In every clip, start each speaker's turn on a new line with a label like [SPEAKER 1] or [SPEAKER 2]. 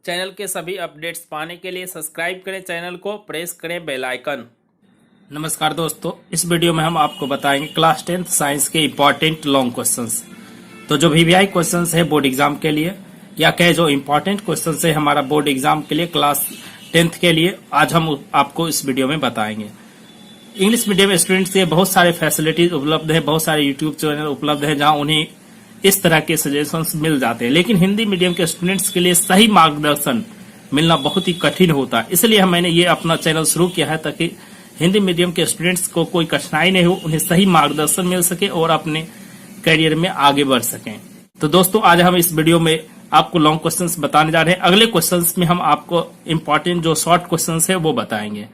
[SPEAKER 1] Channel के सभी updates पाने के लिए सब्सक्राइब करें चैनल को, प्रेस करें बेल आइकन। नमस्कार दोस्तों, इस वीडियो में हम आपको बताएंगे क्लास 10th साइंस के इम्पोर्टेंट लॉन्ग क्वेश्चंस। तो जो वीवीआई क्वेश्चंस है बोर्ड एग्जाम के लिए, या कहे जो इम्पोर्टेंट क्वेश्चंस है हमारा बोर्ड एग्जाम के लिए क्लास 10th के लिए, आज हम आपको इस वीडियो में बताएंगे। इंग्लिश मीडियम स्टूडेंट्स के लिए बहुत सारे फैसिलिटीज उपलब्ध है, बहुत सारे यूट्यूब चैनल उपलब्ध है जहां उन्हें इस तरह के सजेशंस मिल जाते हैं। लेकिन हिंदी मीडियम के स्टूडेंट्स के लिए सही मार्गदर्शन मिलना बहुत ही कठिन होता है। इसलिए मैंने ये अपना चैनल शुरू किया है ताकि हिंदी मीडियम के स्टूडेंट्स को कोई कठिनाई नहीं हो, उन्हें सही मार्गदर्शन मिल सके और अपने करियर में आगे बढ़ सकें। तो दोस्तों, आज हम इस वीडियो में आपको लॉन्ग क्वेश्चंस बताने जा रहे हैं। अगले क्वेश्चंस में हम आपको इम्पोर्टेंट जो शॉर्ट क्वेश्चंस है वो बताएंगे।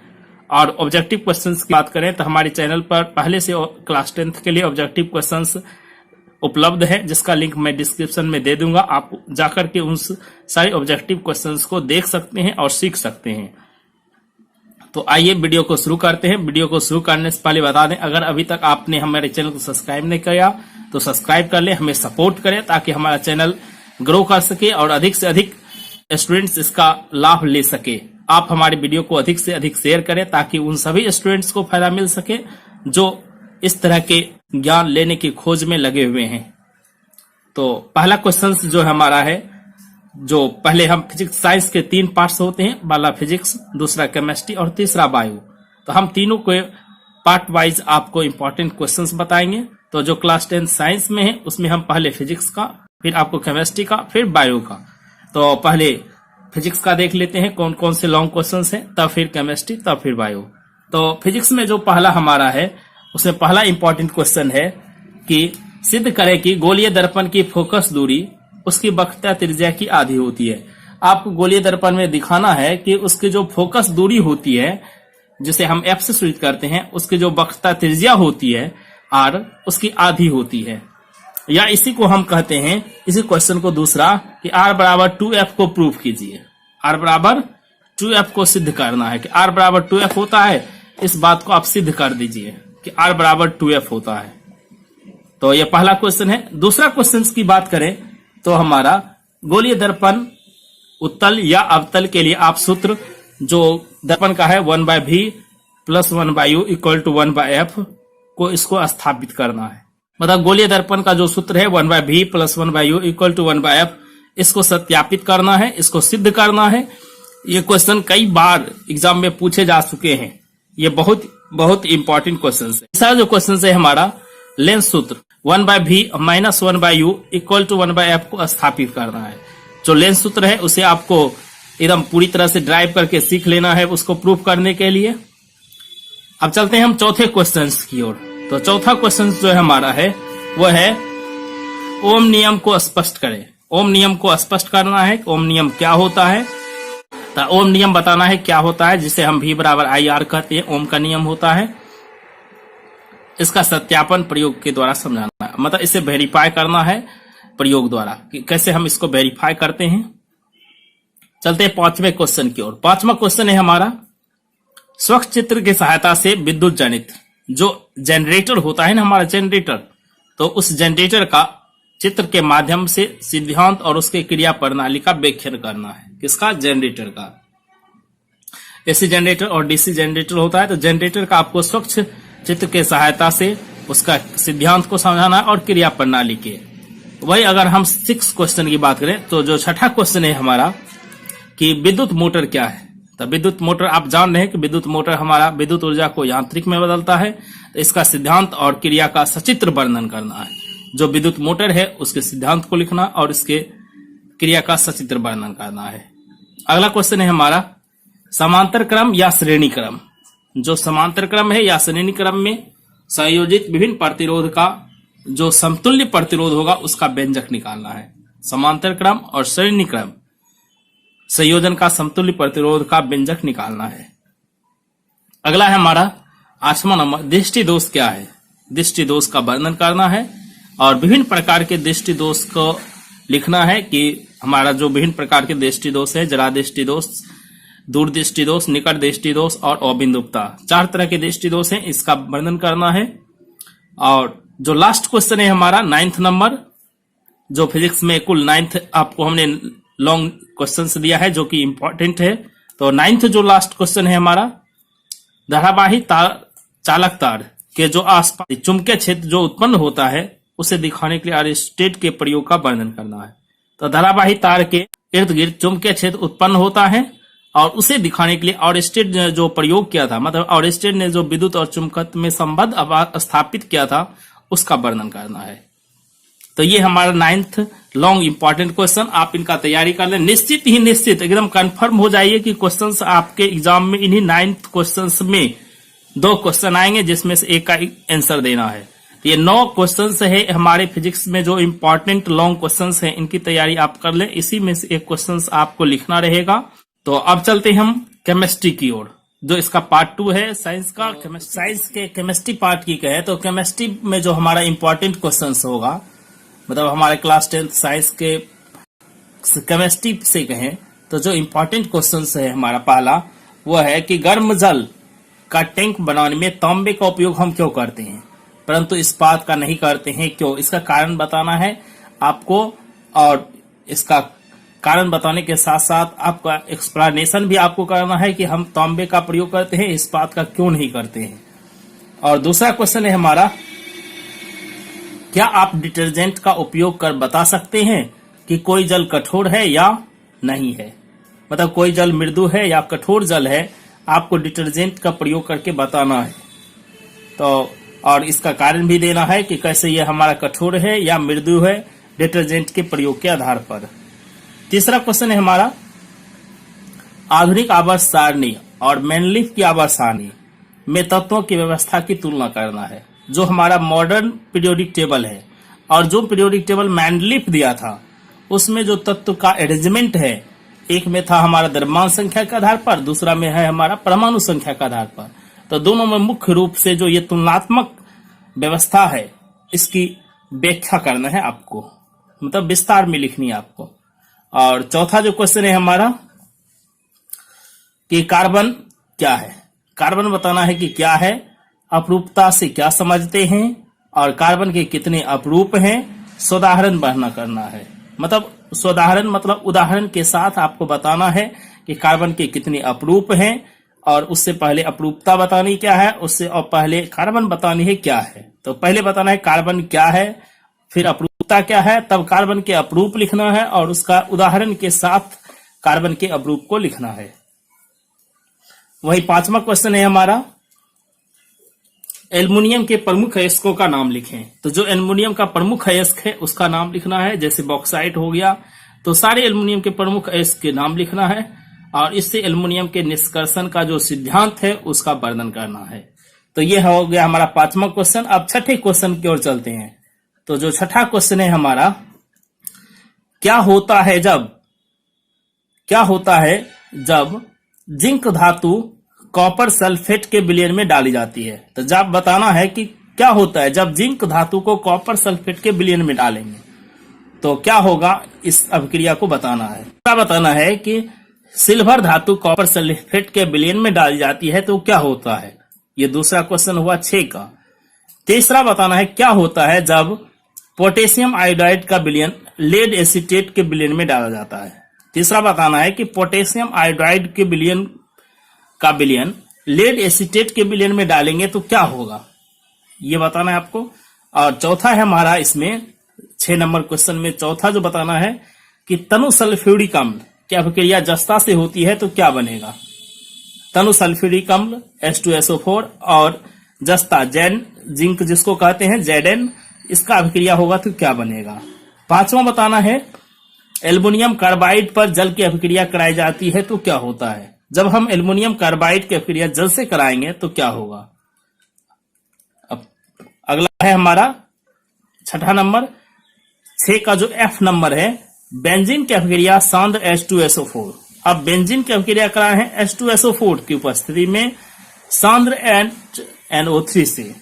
[SPEAKER 1] और ऑब्जेक्टिव क्वेश्चंस की बात करें तो हमारे चैनल पर पहले से क्लास 10th के लिए ऑब्जेक्टिव क्वेश्चंस उपलब्ध है, जिसका लिंक मैं डिस्क्रिप्शन में दे दूंगा। आप जाकर के उन सारे ऑब्जेक्टिव क्वेश्चंस को देख सकते हैं और सीख सकते हैं। तो आइए वीडियो को शुरू करते हैं। वीडियो को शुरू करने से पहले बता दें, अगर अभी तक आपने हमारे चैनल को सब्सक्राइब नहीं किया तो सब्सक्राइब कर ले, हमें सपोर्ट करें ताकि हमारा चैनल ग्रो कर सके और अधिक से अधिक स्टूडेंट्स इसका लाभ ले सके। आप हमारे वीडियो को अधिक से अधिक शेयर करें ताकि उन सभी स्टूडेंट्स को फायदा मिल सके जो इस तरह के ज्ञान लेने की खोज में लगे हुए हैं। तो पहला क्वेश्चन जो हमारा है, जो पहले हम फिजिक्स साइंस के 3 पार्ट्स होते हैं, पहला फिजिक्स, दूसरा केमिस्ट्री और तीसरा बायो। तो हम तीनों को पार्ट वाइज आपको इंपॉर्टेंट क्वेश्चंस बताएंगे। तो जो क्लास 10 साइंस में है उसमें हम पहले फिजिक्स का, फिर आपको केमिस्ट्री का, फिर बायो का। तो पहले फिजिक्स का देख लेते हैं कौन कौन से लॉन्ग क्वेश्चंस हैं, तब फिर केमिस्ट्री, तब फिर बायो। तो फिजिक्स में जो पहला हमारा है उसमें पहला इंपॉर्टेंट क्वेश्चन है कि सिद्ध करें कि गोलीय दर्पण की फोकस दूरी उसकी वक्रता त्रिज्या की आधी होती है। आपको गोलीय दर्पण में दिखाना है कि उसकी जो फोकस दूरी होती है, जिसे हम एफ से सूचित करते हैं, उसकी जो वक्रता त्रिज्या होती है आर, उसकी आधी होती है। या इसी को हम कहते हैं, इसी क्वेश्चन को दूसरा कि आर बराबर 2f को प्रूव कीजिए। आर बराबर 2f को सिद्ध करना है कि आर बराबर 2f होता है, इस बात को आप सिद्ध कर दीजिए कि r बराबर 2f होता है। तो यह पहला क्वेश्चन है। दूसरा क्वेश्चन की बात करें तो हमारा गोलीय दर्पण उत्तल या अवतल के लिए आप सूत्र जो दर्पण का है 1/v + 1/u = 1/f को इसको स्थापित करना है। मतलब गोलीय दर्पण का जो सूत्र है 1/v + 1/u = 1/f, इसको सत्यापित करना है, इसको सिद्ध करना है। ये क्वेश्चन कई बार एग्जाम में पूछे जा चुके हैं। ये बहुत इंपॉर्टेंट क्वेश्चन है। तीसरा जो क्वेश्चन है हमारा लेंस सूत्र 1/v - 1/u = 1/f को स्थापित करना है। जो लेंस सूत्र है उसे आपको एकदम पूरी तरह से ड्राइव करके सीख लेना है उसको प्रूफ करने के लिए। अब चलते हैं हम चौथे क्वेश्चन की ओर। तो चौथा क्वेश्चन जो है हमारा है वह है ओम नियम को स्पष्ट करें। ओम नियम को स्पष्ट करना है। ओम नियम क्या होता है, तो ओम नियम बताना है क्या होता है, जिसे हम V = IR कहते हैं, ओम का नियम होता है। इसका सत्यापन प्रयोग के द्वारा समझाना है, मतलब इसे वेरीफाई करना है प्रयोग द्वारा कि कैसे हम इसको वेरीफाई करते हैं। चलते हैं पांचवें क्वेश्चन की ओर। पांचवा क्वेश्चन है हमारा स्वच्छ चित्र की सहायता से विद्युत जनित जो जनरेटर होता है ना, हमारा जनरेटर, तो उस जनरेटर का चित्र के माध्यम से सिद्धांत और उसके क्रिया प्रणाली का व्याख्यान करना है। किसका? जनरेटर का। एसी जनरेटर और डीसी जनरेटर होता है। तो जनरेटर का आपको स्वच्छ चित्र के सहायता से उसका सिद्धांत को समझाना है और क्रिया प्रणाली के। वही अगर हम 6 क्वेश्चन की बात करें तो जो छठा क्वेश्चन है हमारा कि विद्युत मोटर क्या है। तो विद्युत मोटर आप जान रहे हैं कि विद्युत मोटर हमारा विद्युत ऊर्जा को यांत्रिक में बदलता है। तो इसका सिद्धांत और क्रिया का सचित्र वर्णन करना है। जो विद्युत मोटर है उसके सिद्धांत को लिखना और इसके क्रिया का सचित्र वर्णन करना है। अगला क्वेश्चन है हमारा समांतर क्रम या श्रेणी क्रम। जो समांतर क्रम है या श्रेणी क्रम में संयोजित विभिन्न प्रतिरोध का जो समतुल्य प्रतिरोध होगा उसका व्यंजक निकालना है। समांतर क्रम और श्रेणी क्रम संयोजन का समतुल्य प्रतिरोध का व्यंजक निकालना है। अगला है हमारा 8वां नंबर दृष्टि दोष क्या है। दृष्टि दोष का वर्णन करना है और विभिन्न प्रकार के दृष्टि दोष को लिखना है कि हमारा जो विभिन्न प्रकार के दृष्टि दोष है, जरा दृष्टि दोष, दूर दृष्टि दोष, निकट दृष्टि दोष और अबिंदुकता, 4 तरह के दृष्टि दोष हैं, इसका वर्णन करना है। और जो लास्ट क्वेश्चन है हमारा 9th नंबर, जो फिजिक्स में कुल 9th आपको हमने लॉन्ग क्वेश्चंस दिया है जो कि इंपॉर्टेंट है। तो 9th जो लास्ट क्वेश्चन है हमारा, धारावाही तार चालक तार के जो आसपास चुंबकीय क्षेत्र जो उत्पन्न होता है उसे दिखाने के लिए अरिस्टेट के प्रयोग का वर्णन करना है। तो धारावाही तार के इर्द गिर्द चुंबकीय क्षेत्र उत्पन्न होता है और उसे दिखाने के लिए ऑरेस्टेड ने जो प्रयोग किया था, मतलब ऑरेस्टेड ने जो विद्युत और चुंबकत्व में संबंध स्थापित किया था उसका वर्णन करना है। तो ये हमारा 9th लॉन्ग इंपॉर्टेंट क्वेश्चन, आप इनका तैयारी कर लें। निश्चित एकदम कंफर्म हो जाइए कि क्वेश्चंस आपके एग्जाम में इन्हीं 9th क्वेश्चंस में 2 क्वेश्चन आएंगे जिसमें से एक का आंसर देना है। ये 9 क्वेश्चंस है हमारे फिजिक्स में जो इंपॉर्टेंट लॉन्ग क्वेश्चंस हैं, इनकी तैयारी आप कर लें। इसी में से एक क्वेश्चंस आपको लिखना रहेगा। तो अब चलते हैं हम केमिस्ट्री की ओर, जो इसका पार्ट 2 है साइंस का। साइंस के केमिस्ट्री पार्ट की कहे तो केमिस्ट्री में जो हमारा इंपॉर्टेंट क्वेश्चंस होगा, मतलब हमारे क्लास 10th साइंस के केमिस्ट्री से कहें तो जो इंपॉर्टेंट क्वेश्चंस है हमारा पहला वो है कि गर्म जल का टैंक बनाने में तांबे का उपयोग हम क्यों करते हैं परंतु इस्पात का नहीं करते हैं, क्यों? इसका कारण बताना है आपको, और इसका कारण बताने के साथ साथ आपका एक्सप्लेनेशन भी आपको करना है कि हम तांबे का प्रयोग करते हैं, इस्पात का क्यों नहीं करते हैं। और दूसरा क्वेश्चन है हमारा, क्या आप डिटर्जेंट का उपयोग कर बता सकते हैं कि कोई जल कठोर है या नहीं है, मतलब कोई जल मृदु है या कठोर जल है, आपको डिटर्जेंट का प्रयोग करके बताना है। तो और इसका कारण भी देना है कि कैसे ये हमारा कठोर है या मृदु है डिटर्जेंट के प्रयोग के आधार पर। तीसरा क्वेश्चन है हमारा, आधुनिक आवर्त सारणी और मैनलिफ की आवर्त सारणी में तत्वों की व्यवस्था की तुलना करना है। जो हमारा मॉडर्न पीरियोडिक टेबल है और जो पीरियोडिक टेबल मैनलिफ दिया था उसमें जो तत्व का अरेंजमेंट है, एक में था हमारा द्रव्यमान संख्या के आधार पर, दूसरा में है हमारा परमाणु संख्या के आधार पर। तो दोनों में मुख्य रूप से जो ये तुलनात्मक व्यवस्था है इसकी व्याख्या करना है आपको, मतलब विस्तार में लिखनी है आपको। और चौथा जो क्वेश्चन है हमारा कि कार्बन क्या है, कार्बन बताना है कि क्या है, अपरूपता से क्या समझते हैं और कार्बन के कितने अपरूप हैं, सोदाहरण वर्णन करना है। मतलब सोदाहरण मतलब उदाहरण के साथ आपको बताना है कि कार्बन के कितने अपरूप हैं और उससे पहले अपरूपता बतानी क्या है, उससे और पहले कार्बन बतानी है क्या है। तो पहले बताना है कार्बन क्या है, फिर अपरूपता क्या है, तब कार्बन के अपरूप लिखना है और उसका उदाहरण के साथ कार्बन के अपरूप को लिखना है। वही 5वां क्वेश्चन है हमारा, एल्युमिनियम के प्रमुख अयस्कों का नाम लिखें। तो जो एल्युमिनियम का प्रमुख अयस्क है उसका नाम लिखना है, जैसे बॉक्साइट हो गया, तो सारे एल्युमिनियम के प्रमुख अयस्क के नाम लिखना है और इससे एल्युमिनियम के निष्कर्षण का जो सिद्धांत है उसका वर्णन करना है। तो ये हो गया हमारा 5वां क्वेश्चन। अब छठे क्वेश्चन की ओर चलते हैं। तो जो छठा क्वेश्चन है हमारा, क्या होता है जब जिंक धातु कॉपर सल्फेट के विलयन में डाली जाती है। तो जब बताना है कि क्या होता है जब जिंक धातु को कॉपर सल्फेट के विलयन में डालेंगे तो क्या होगा, इस अभिक्रिया को बताना है। क्या बताना है कि सिल्वर धातु कॉपर सल्फेट के विलयन में डाली जाती है तो क्या होता है, ये दूसरा क्वेश्चन हुआ 6 का। तीसरा बताना है क्या होता है जब पोटेशियम आयोडाइड का विलयन लेड एसीटेट के विलयन में डाला जाता है। तीसरा बताना है कि पोटेशियम आयोडाइड के विलयन का विलयन लेड एसीटेट के विलयन में डालेंगे तो क्या होगा, ये बताना है आपको। और चौथा है हमारा इसमें 6 नंबर क्वेश्चन में चौथा जो बताना है कि तनु सल्फ्यूरिक अम्ल की अभिक्रिया जस्ता से होती है तो क्या बनेगा। तनु सल्फ्यूरिक अम्ल H2SO4 और जस्ता जैन जिंक जिसको कहते हैं Zn, इसका अभिक्रिया होगा तो क्या बनेगा। 5वां बताना है एल्युमिनियम कार्बाइड पर जल की अभिक्रिया कराई जाती है तो क्या होता है। जब हम एल्युमिनियम कार्बाइड की अभिक्रिया जल से कराएंगे तो क्या होगा। अब अगला है हमारा 6ठा नंबर, 6 का जो F नंबर है, बेंजीन की अभिक्रिया सांद्र H2SO4। अब बेंजीन की अभिक्रिया कराए हैं H2SO4 की उपस्थिति में सांद्र NO3 से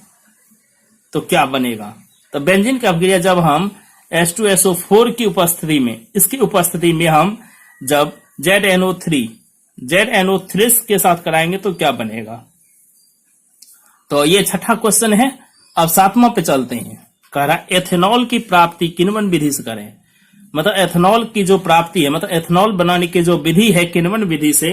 [SPEAKER 1] तो क्या बनेगा। तो बेंजीन की अभिक्रिया जब हम H2SO4 की उपस्थिति में, इसकी उपस्थिति में हम जब ZNO3 के साथ कराएंगे तो क्या बनेगा। तो ये 6ठा क्वेश्चन है। अब 7वां पे चलते हैं। कह रहा एथेनॉल की प्राप्ति किन्वन विधि से करें। मतलब एथेनॉल की जो प्राप्ति है, मतलब एथेनॉल बनाने की जो विधि है किण्वन विधि से,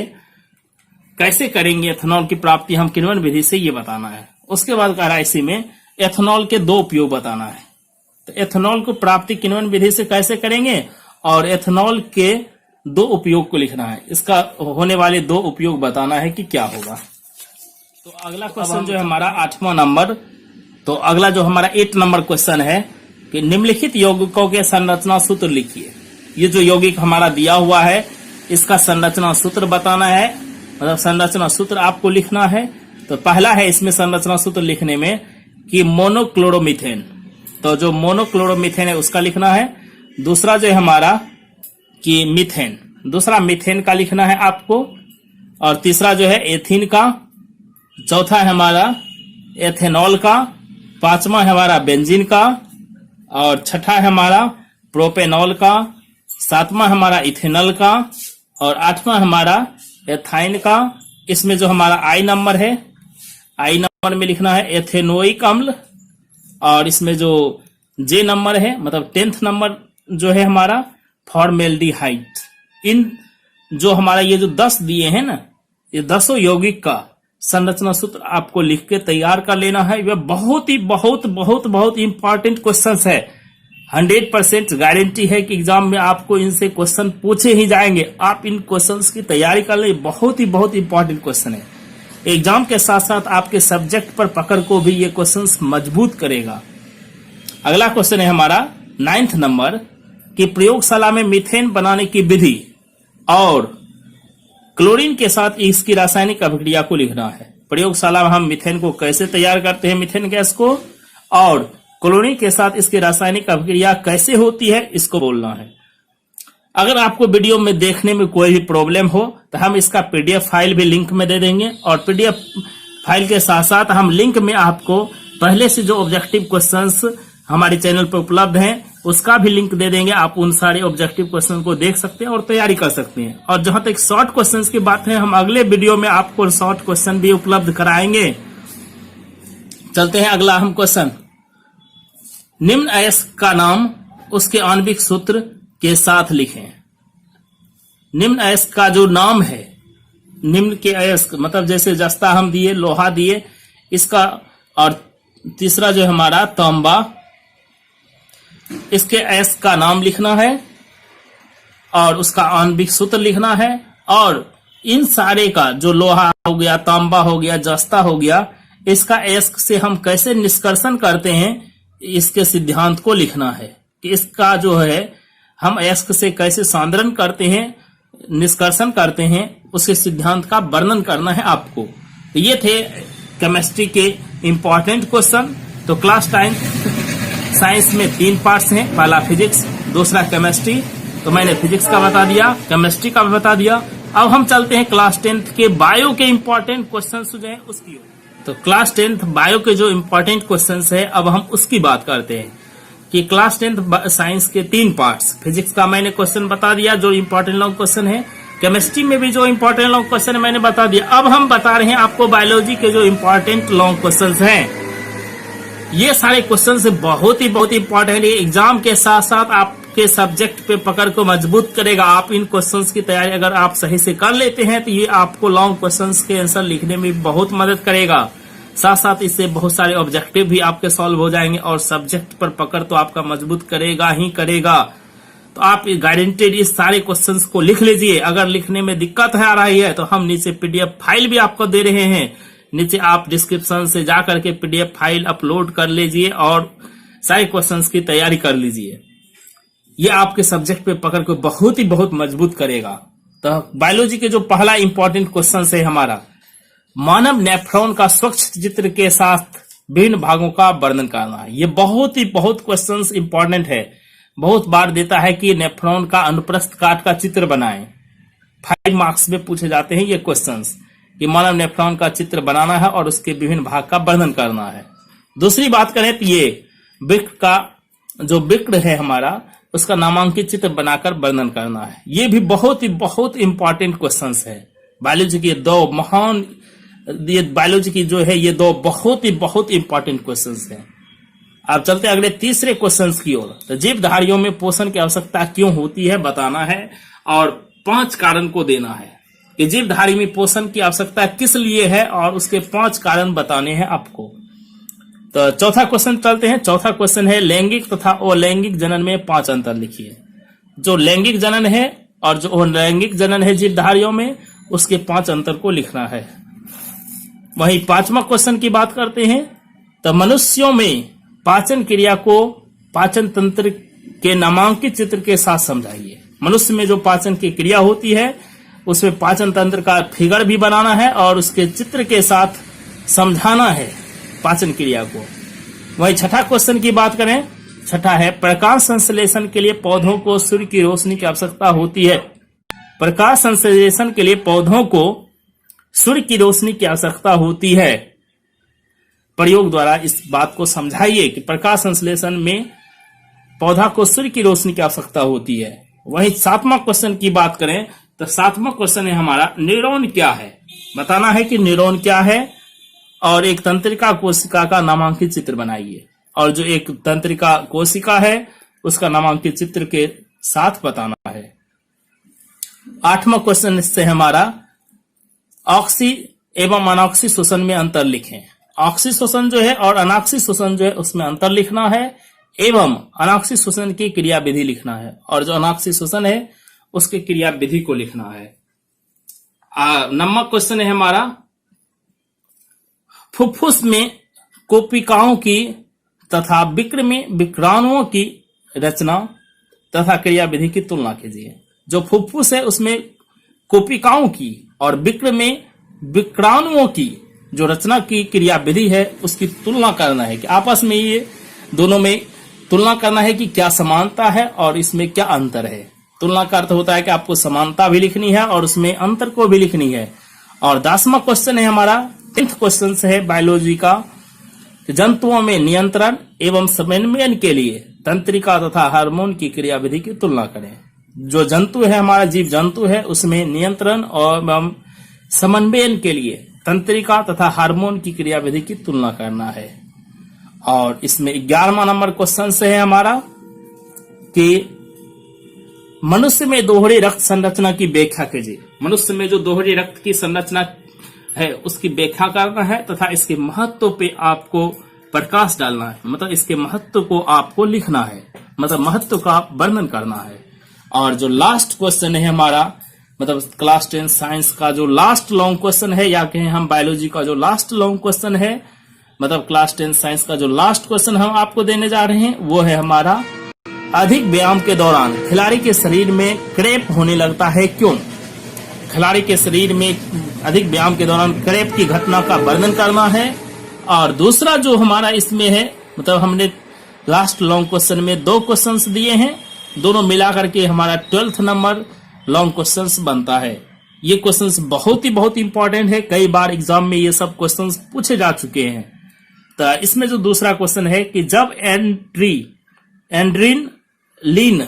[SPEAKER 1] कैसे करेंगे एथेनॉल की प्राप्ति हम किण्वन विधि से, ये बताना है। उसके बाद कह रहा है इसी में एथेनॉल के दो उपयोग बताना है। तो एथेनॉल को प्राप्ति किण्वन विधि से कैसे करेंगे और एथेनॉल के दो उपयोग को लिखना है, इसका होने वाले दो उपयोग बताना है कि क्या होगा। तो अगला क्वेश्चन जो है हमारा 8वां नंबर, तो अगला जो हमारा 8 नंबर क्वेश्चन है कि निम्नलिखित यौगिकों के संरचना सूत्र लिखिए। ये जो यौगिक हमारा दिया हुआ है इसका संरचना सूत्र बताना है, मतलब संरचना सूत्र आपको लिखना है। तो पहला है इसमें संरचना सूत्र लिखने में कि मोनोक्लोरोमीथेन, तो जो मोनोक्लोरोमीथेन है उसका लिखना है। दूसरा जो है हमारा कि मीथेन, दूसरा मीथेन का लिखना है आपको। और तीसरा जो है एथीन का। चौथा है हमारा एथेनॉल का। पांचवा है हमारा बेंजीन का। और छठा है हमारा प्रोपेनॉल का। सातवां हमारा इथेनॉल का। और आठवां हमारा एथाइन का। इसमें जो हमारा आई नंबर है, आई नंबर में लिखना है एथेनोइक अम्ल। और इसमें जो जे नंबर है, मतलब 10th नंबर जो है हमारा फॉर्मेल्डिहाइड। इन जो हमारा ये जो 10 दिए हैं ना, ये 10 यौगिक का संरचना सूत्र आपको लिख के तैयार कर लेना है। यह बहुत ही बहुत बहुत बहुत इंपॉर्टेंट क्वेश्चन है। 100% गारंटी है कि एग्जाम में आपको इनसे क्वेश्चन पूछे ही जाएंगे। आप इन क्वेश्चंस की तैयारी कर ले, बहुत ही बहुत इंपॉर्टेंट क्वेश्चन है। एग्जाम के साथ साथ आपके सब्जेक्ट पर पकड़ को भी ये क्वेश्चंस मजबूत करेगा। अगला क्वेश्चन है हमारा 9th नंबर कि प्रयोगशाला में मीथेन बनाने की विधि और क्लोरीन के साथ इसकी रासायनिक अभिक्रिया को लिखना है। प्रयोगशाला में हम मीथेन को कैसे तैयार करते हैं, मीथेन गैस को, और क्लोरीन के साथ इसकी रासायनिक अभिक्रिया कैसे होती है, इसको बोलना है। अगर आपको वीडियो में देखने में कोई भी प्रॉब्लम हो तो हम इसका पीडीएफ फाइल भी लिंक में दे देंगे। और पीडीएफ फाइल के साथ साथ हम लिंक में आपको पहले से जो ऑब्जेक्टिव क्वेश्चंस हमारे चैनल पर उपलब्ध हैं उसका भी लिंक दे देंगे। आप उन सारे ऑब्जेक्टिव क्वेश्चन को देख सकते हैं और तैयारी कर सकते हैं। और जहां तक शॉर्ट क्वेश्चंस की बात है, हम अगले वीडियो में आपको शॉर्ट क्वेश्चन भी उपलब्ध कराएंगे। चलते हैं अगला हम क्वेश्चन। निम्न अयस्क का नाम उसके आणविक सूत्र के साथ लिखें। निम्न अयस्क का जो नाम है, निम्न के अयस्क मतलब जैसे जस्ता हम दिए, लोहा दिए, इसका, और तीसरा जो है हमारा तांबा, इसके अयस्क का नाम लिखना है और उसका आणविक सूत्र लिखना है। और इन सारे का जो लोहा हो गया, तांबा हो गया, जस्ता हो गया, इसका अयस्क से हम कैसे निष्कर्षण करते हैं, इसके सिद्धांत को लिखना है कि इसका जो है हम अयस्क से कैसे सांद्रण करते हैं, निष्कर्षण करते हैं, उसके सिद्धांत का वर्णन करना है आपको। तो ये थे केमिस्ट्री के इंपॉर्टेंट क्वेश्चन। तो क्लास 10 साइंस में 3 पार्ट्स हैं, पहला फिजिक्स, दूसरा केमिस्ट्री। तो मैंने फिजिक्स का बता दिया, केमिस्ट्री का बता दिया। अब हम चलते हैं क्लास 10 के बायो के इंपॉर्टेंट क्वेश्चन जो है उसकी। तो क्लास 10 बायो के जो इंपॉर्टेंट क्वेश्चन है अब हम उसकी बात करते हैं कि क्लास 10 साइंस के 3 पार्ट्स। फिजिक्स का मैंने क्वेश्चन बता दिया जो इंपॉर्टेंट लॉन्ग क्वेश्चन है, केमिस्ट्री में भी जो इंपॉर्टेंट लॉन्ग क्वेश्चन मैंने बता दिया। अब हम बता रहे हैं आपको बायोलॉजी के जो इंपॉर्टेंट लॉन्ग क्वेश्चन हैं। ये सारे क्वेश्चन बहुत ही इंपॉर्टेंट है। एग्जाम के साथ साथ आपके सब्जेक्ट पे पकड़ को मजबूत करेगा। आप इन क्वेश्चंस की तैयारी अगर आप सही से कर लेते हैं तो ये आपको लॉन्ग क्वेश्चंस के आंसर लिखने में बहुत मदद करेगा। साथ साथ इससे बहुत सारे ऑब्जेक्टिव भी आपके सॉल्व हो जाएंगे और सब्जेक्ट पर पकड़ तो आपका मजबूत करेगा ही करेगा। तो आप गारंटेड इस सारे क्वेश्चंस को लिख लीजिए। अगर लिखने में दिक्कत आ रही है तो हम नीचे पीडीएफ फाइल भी आपको दे रहे हैं, नीचे आप डिस्क्रिप्शन से जाकर के पीडीएफ फाइल अपलोड कर लीजिए और सारे क्वेश्चंस की तैयारी कर लीजिए। ये आपके सब्जेक्ट पे पकड़ को बहुत मजबूत करेगा। तो बायोलॉजी के जो पहला इंपॉर्टेंट क्वेश्चन है हमारा, मानव नेफ्रॉन का स्वच्छ चित्र के साथ विभिन्न भागों का वर्णन करना है। ये बहुत क्वेश्चंस इंपॉर्टेंट है। बहुत बार देता है कि नेफ्रॉन का अनुप्रस्थ काट का चित्र बनाएं। 5 मार्क्स में पूछे जाते हैं ये क्वेश्चंस कि मानव नेफ्रॉन का चित्र बनाना है और उसके विभिन्न भाग का वर्णन करना है। दूसरी बात करें तो ये वृक्क का जो वृक्क है हमारा, उसका नामांकित चित्र बनाकर वर्णन करना है। ये भी बहुत इंपॉर्टेंट क्वेश्चंस है। बायोलॉजी के 2 बायोलॉजी की जो है ये 2 बहुत इंपॉर्टेंट क्वेश्चंस हैं। अब चलते अगले तीसरे क्वेश्चन की ओर। तो जीवधारियों में पोषण की आवश्यकता क्यों होती है बताना है और 5 कारण को देना है कि जीवधारी में पोषण की आवश्यकता किस लिए है और उसके 5 कारण बताने हैं आपको। तो चौथा क्वेश्चन चलते हैं। चौथा क्वेश्चन है लैंगिक तथा अलैंगिक जनन में 5 अंतर लिखिए। जो लैंगिक जनन है और जो अलैंगिक जनन है जीवधारियों में, उसके 5 अंतर को लिखना है। वहीं 5वां क्वेश्चन की बात करते हैं। तो मनुष्यों में पाचन क्रिया को पाचन तंत्र के नामांकित चित्र के साथ समझाइए। मनुष्य में जो पाचन की क्रिया होती है उसमें पाचन तंत्र का फिगर भी बनाना है और उसके चित्र के साथ समझाना है पाचन क्रिया को। वही छठा क्वेश्चन की बात करें। छठा है प्रकाश संश्लेषण के लिए पौधों को सूर्य की रोशनी की आवश्यकता होती है। प्रकाश संश्लेषण के लिए पौधों को सूर्य की रोशनी की आवश्यकता होती है। प्रयोग द्वारा इस बात को समझाइए कि प्रकाश संश्लेषण में पौधा को सूर्य की रोशनी की आवश्यकता होती है। वहीं 7वां क्वेश्चन की बात करें तो 7वां क्वेश्चन है हमारा न्यूरॉन क्या है। बताना है कि न्यूरॉन क्या है और एक तंत्रिका कोशिका का नामांकित चित्र बनाइए और जो एक तंत्रिका कोशिका है उसका नामांकित चित्र के साथ बताना है। 8वां क्वेश्चन इससे हमारा ऑक्सी एवं अनॉक्सी शोषण में अंतर लिखें। ऑक्सी शोषण जो है और अनॉक्सी शोषण जो है उसमें अंतर लिखना है एवं अनॉक्सी शोषण की क्रिया विधि लिखना है और जो अनॉक्सी शोषण है उसकी क्रिया विधि को लिखना है। 9वां क्वेश्चन है हमारा फुफ्फुस में कोशिकाओं की तथा बिक्र में विक्राणुओं की रचना तथा क्रिया विधि की तुलना कीजिए। जो फुफ्फुस है उसमें कोशिकाओं की और बिक्र में विक्राणुओं की जो रचना की क्रिया विधि है उसकी तुलना करना है कि आपस में ये दोनों में तुलना करना है कि क्या समानता है और इसमें क्या अंतर है। तुलना का अर्थ होता है कि आपको समानता भी लिखनी है और उसमें अंतर को भी लिखनी है। और 10वां क्वेश्चन है हमारा 10th क्वेश्चन है बायोलॉजी का। जंतुओं में नियंत्रण एवं समन्वयन के लिए तंत्रिका तथा हार्मोन की क्रिया विधि की तुलना करें। जो जंतु है हमारा जीव जंतु है उसमें नियंत्रण और समन्वयन के लिए तंत्रिका तथा हार्मोन की क्रिया विधि की तुलना करना है। और इसमें 11वां नंबर क्वेश्चन से है हमारा कि मनुष्य में दोहरी रक्त संरचना की व्याख्या कीजिए। मनुष्य में जो दोहरी रक्त की संरचना है उसकी व्याख्या करना है तथा इसके महत्व पे आपको प्रकाश डालना है। मतलब इसके महत्व को आपको लिखना है, मतलब महत्व का वर्णन करना है। और जो लास्ट क्वेश्चन है हमारा मतलब क्लास 10 साइंस का जो लास्ट लॉन्ग क्वेश्चन है या कहें हम बायोलॉजी का जो लास्ट लॉन्ग क्वेश्चन है, मतलब क्लास 10 साइंस का जो लास्ट क्वेश्चन हम आपको देने जा रहे हैं वो है हमारा अधिक व्यायाम के दौरान खिलाड़ी के शरीर में क्रैम्प होने लगता है क्यों। खिलाड़ी के शरीर में अधिक व्यायाम के दौरान क्रैम्प की घटना का वर्णन करना है। और दूसरा जो हमारा इसमें है मतलब हमने लास्ट लॉन्ग क्वेश्चन में 2 क्वेश्चंस दिए हैं, दोनों मिलाकर के हमारा 12th नंबर लॉन्ग क्वेश्चंस बनता है। ये क्वेश्चंस बहुत ही इंपॉर्टेंट है, कई बार एग्जाम में ये सब क्वेश्चंस पूछे जा चुके हैं। तो इसमें जो दूसरा क्वेश्चन है कि जब एंड्रीनलिन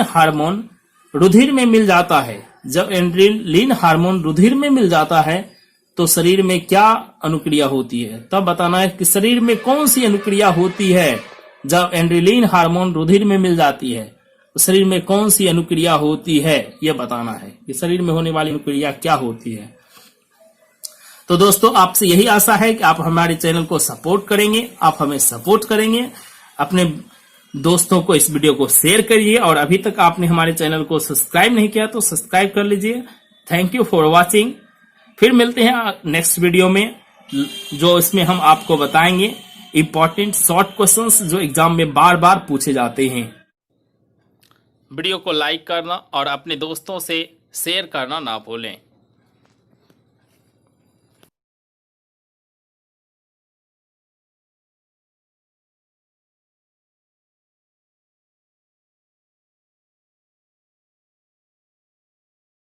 [SPEAKER 1] हार्मोन रुधिर में मिल जाता है, जब एंड्रीनलिन हार्मोन रुधिर में मिल जाता है तो शरीर में क्या अनुक्रिया होती है। तब बताना है कि शरीर में कौन सी अनुक्रिया होती है। जब एंड्रीनलिन हार्मोन रुधिर में मिल जाती है तो शरीर में कौन सी अनुक्रिया होती है, यह बताना है कि शरीर में होने वाली अनुक्रिया क्या होती है। तो दोस्तों आपसे यही आशा है कि आप हमारे चैनल को सपोर्ट करेंगे, आप हमें सपोर्ट करेंगे, अपने दोस्तों को इस वीडियो को शेयर करिए और अभी तक आपने हमारे चैनल को सब्सक्राइब नहीं किया तो सब्सक्राइब कर लीजिए। Thank you for watching. फिर मिलते हैं नेक्स्ट वीडियो में जो इसमें हम आपको बताएंगे इंपॉर्टेंट शॉर्ट क्वेश्चंस जो एग्जाम में बार बार पूछे जाते हैं। वीडियो को लाइक करना और अपने दोस्तों से शेयर करना ना भूलें।